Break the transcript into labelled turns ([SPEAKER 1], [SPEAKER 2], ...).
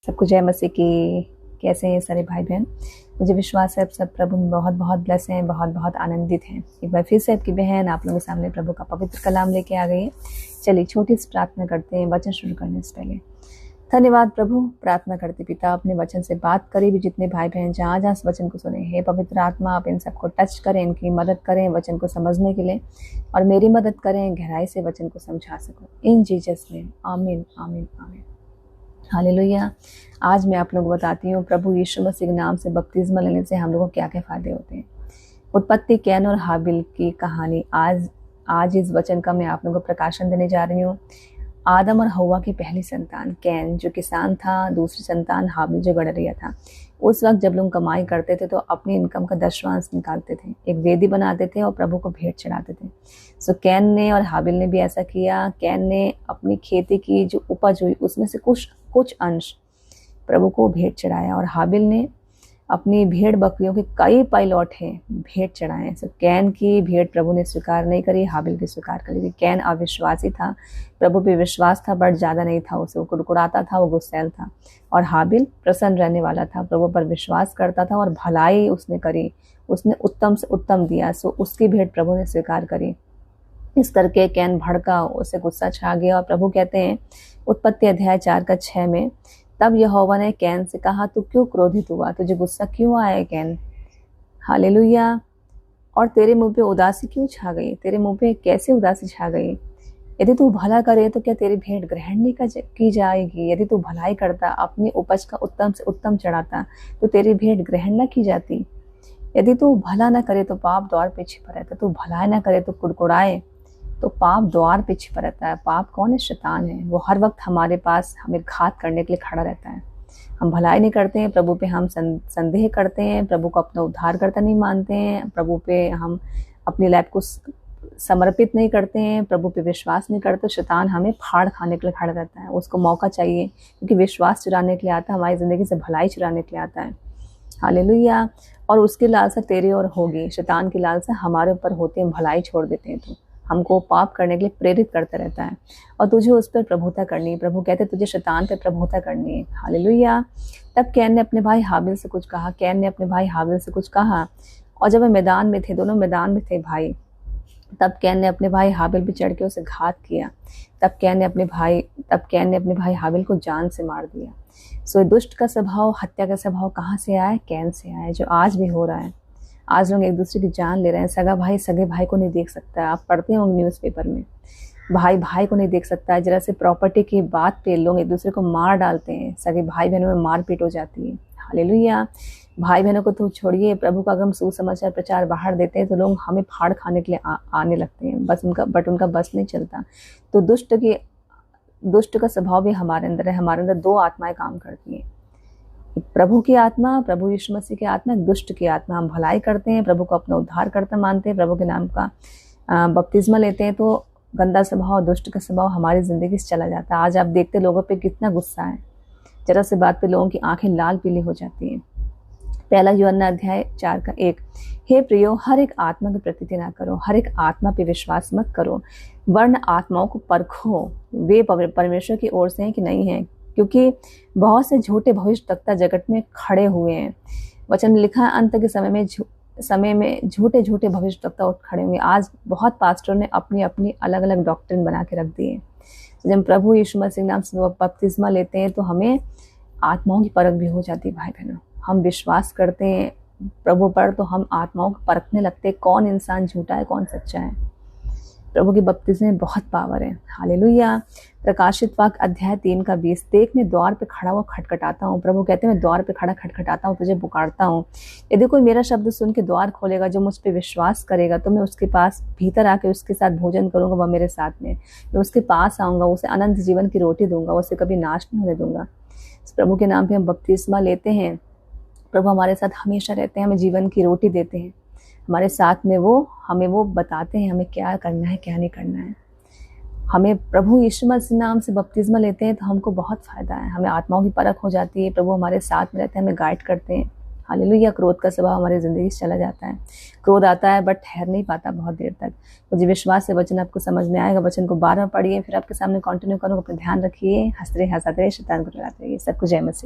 [SPEAKER 1] सबको जय मसीह की। कैसे हैं सारे भाई बहन? मुझे विश्वास है आप सब प्रभु में बहुत बहुत ब्लेस हैं, बहुत बहुत आनंदित हैं। एक बार फिर से आपकी बहन आप लोगों के सामने प्रभु का पवित्र कलाम लेके आ गई है। चलिए छोटी सी प्रार्थना करते हैं वचन शुरू करने से पहले। धन्यवाद प्रभु, प्रार्थना करते पिता अपने वचन से बात करें भी जितने भाई बहन जहाँ जहाँ इस वचन को सुने। हे पवित्र आत्मा, आप इन सबको टच करें, इनकी मदद करें वचन को समझने के लिए, और मेरी मदद करें गहराई से वचन को समझा सकूं। इन जीसस नेम, आमीन आमीन आमीन। हालेलुया। आज मैं आप लोगों को बताती हूँ प्रभु यीशु मसीह के नाम से बपतिस्मा लेने से हम लोगों को क्या क्या फायदे होते हैं। उत्पत्ति, कैन और हाबिल की कहानी आज इस वचन का मैं आप लोगों को प्रकाशन देने जा रही हूँ। आदम और हवा की पहली संतान कैन जो किसान था, दूसरी संतान हाबिल जो गडरिया था। उस वक्त जब लोग कमाई करते थे तो अपनी इनकम का 10वांश निकालते थे, एक वेदी बनाते थे और प्रभु को भेंट चढ़ाते थे। सो कैन ने और हाबिल ने भी ऐसा किया। कैन ने अपनी खेती की जो उपज हुई उसमें से कुछ अंश प्रभु को भेंट चढ़ाया, और हाबिल ने अपनी भेड़ बकरियों के कई पैलौठे भेंट चढ़ाए। सो कैन की भेंट प्रभु ने स्वीकार नहीं करी, हाबिल की स्वीकार करी। कैन अविश्वासी था, प्रभु पे विश्वास था बट ज्यादा नहीं था, उसे वो कुड़कुड़ाता था, वो गुस्सैल था। और हाबिल प्रसन्न रहने वाला था, प्रभु पर विश्वास करता था और भलाई उसने करी, उसने उत्तम से उत्तम दिया। सो उसकी भेंट प्रभु ने स्वीकार करी। इस करके कैन भड़का, उसे गुस्सा छा गया। और प्रभु कहते हैं उत्पत्ति अध्याय 4:6 में, तब यहोवा ने कैन से कहा, तू क्यों क्रोधित हुआ, तुझे गुस्सा क्यों आया कैन? हालेलुया। और तेरे मुंह पे उदासी क्यों छा गई? तेरे मुंह पे कैसे उदासी छा गई? यदि तू भला करे तो क्या तेरी भेंट ग्रहण नहीं की जाएगी? यदि तू भलाई करता, अपनी उपज का उत्तम से उत्तम चढ़ाता, तो तेरी भेंट ग्रहण न की जाती। यदि तू भला न करे तो पाप द्वार पे छिपा रहता, तू भलाई न करे तो कुड़कुड़ाए तो पाप द्वार पे छिपा रहता है। पाप कौन है? शैतान है। वो हर वक्त हमारे पास हमें घात करने के लिए खड़ा रहता है। हम भलाई नहीं करते हैं, प्रभु पे हम संदेह करते हैं, प्रभु को अपना उद्धारकर्ता नहीं मानते हैं, प्रभु पे हम अपनी लाइफ को समर्पित नहीं करते हैं, प्रभु पे विश्वास नहीं करते। शैतान हमें फाड़ खाने के लिए खड़ा रहता है। उसको मौका चाहिए, क्योंकि विश्वास चुराने के लिए आता है, हमारी जिंदगी से भलाई चुराने के लिए आता है। हालेलुया। और उसकी लालसा तेरे और होगी, शैतान की लालसा हमारे ऊपर होती है, भलाई छोड़ देते हैं तो हमको पाप करने के लिए प्रेरित करता रहता है, और तुझे उस पर प्रभुता करनी है। प्रभु कहते तुझे शैतान पर प्रभुता करनी है। हालेलुया। तब कैन ने अपने भाई हाबिल से कुछ कहा, कैन ने अपने भाई हाबिल से कुछ कहा, और जब वे मैदान में थे, दोनों मैदान में थे भाई, तब कैन ने अपने भाई हाबिल पे चढ़ के उसे घात किया। तब कैन ने अपने भाई हाबिल को जान से मार दिया। सो दुष्ट का स्वभाव, हत्या का स्वभाव कहाँ से आया? कैन से आया, जो आज भी हो रहा है। आज लोग एक दूसरे की जान ले रहे हैं। सगा भाई सगे भाई को नहीं देख सकता है। आप पढ़ते होंगे न्यूज़पेपर में, भाई भाई को नहीं देख सकता है। जरा से प्रॉपर्टी की बात पे लोग एक दूसरे को मार डालते हैं। सगे भाई बहनों में मारपीट हो जाती है। हालेलुया। भाई बहनों को तो छोड़िए, प्रभु का अगर हम सुसमाचार प्रचार बाहर देते हैं तो लोग हमें फाड़ खाने के लिए आने लगते हैं। उनका बस नहीं चलता। तो दुष्ट का स्वभाव भी हमारे अंदर है। हमारे अंदर 2 आत्माएं काम करती हैं, प्रभु की आत्मा, प्रभु यीशु मसीह की आत्मा, दुष्ट की आत्मा। हम भलाई करते हैं, प्रभु को अपना उद्धार करता मानते हैं, प्रभु के नाम का बपतिस्मा लेते हैं, तो गंदा स्वभाव, दुष्ट का स्वभाव हमारी जिंदगी से चला जाता है। आज आप देखते लोगों पे कितना गुस्सा है, जरा से बात पे लोगों की आंखें लाल पीली हो जाती हैं। पहला यूहन्ना अध्याय 4:1, हे प्रियो, हर एक आत्मा की प्रतीति ना करो, हर एक आत्मा पे विश्वास मत करो, वर्ण आत्माओं को परखो वे परमेश्वर की ओर से हैं कि नहीं है, क्योंकि बहुत से झूठे भविष्यवक्ता जगत में खड़े हुए हैं। वचन में लिखा है अंत के समय में झूठे भविष्यवक्ता उठ खड़े होंगे। आज बहुत पास्टर ने अपनी अपनी अलग अलग डॉक्ट्रिन बना के रख दी है। तो जब प्रभु यीशु मसीह नाम से बपतिस्मा लेते हैं तो हमें आत्माओं की परख भी हो जाती है। भाई बहनों, हम विश्वास करते हैं प्रभु पर, तो हम आत्माओं को परखने लगते हैं, कौन इंसान झूठा है कौन सच्चा है। प्रभु के बपतिस्मे में बहुत पावर है। हालेलुया। प्रकाशित वाक्य अध्याय 3:20, देख मैं द्वार पे खड़ा हुआ खटखटाता हूँ। प्रभु कहते हैं मैं द्वार पे खड़ा खटखटाता हूँ, तुझे पुकारता हूँ। यदि कोई मेरा शब्द सुन के द्वार खोलेगा, जो मुझ पे विश्वास करेगा, तो मैं उसके पास भीतर आके उसके साथ भोजन करूंगा, वह मेरे साथ में। मैं उसके पास आऊंगा, उसे अनंत जीवन की रोटी दूंगा, उसे कभी नाश नहीं होने दूंगा। प्रभु के नाम पे हम बपतिस्मा लेते हैं, प्रभु हमारे साथ हमेशा रहते हैं, हमें जीवन की रोटी देते हैं, हमारे साथ में हमें वो बताते हैं हमें क्या करना है क्या नहीं करना है। हमें प्रभु यीशु मसीह नाम से बपतिस्मा लेते हैं तो हमको बहुत फायदा है। हमें आत्माओं की परख हो जाती है, प्रभु हमारे साथ में रहते हैं, हमें गाइड करते हैं। हालेलुया। क्रोध का स्वभाव हमारी जिंदगी से चला जाता है। क्रोध आता है बट ठहर नहीं पाता बहुत देर तक। मुझे विश्वास है वचन आपको समझ में आएगा। वचन को 12 पढ़िए, फिर आपके सामने कंटिन्यू करूँगा। अपना ध्यान रखिए, हंसते रहिए, शैतान को डराते रहिए। सबको जय मसीह।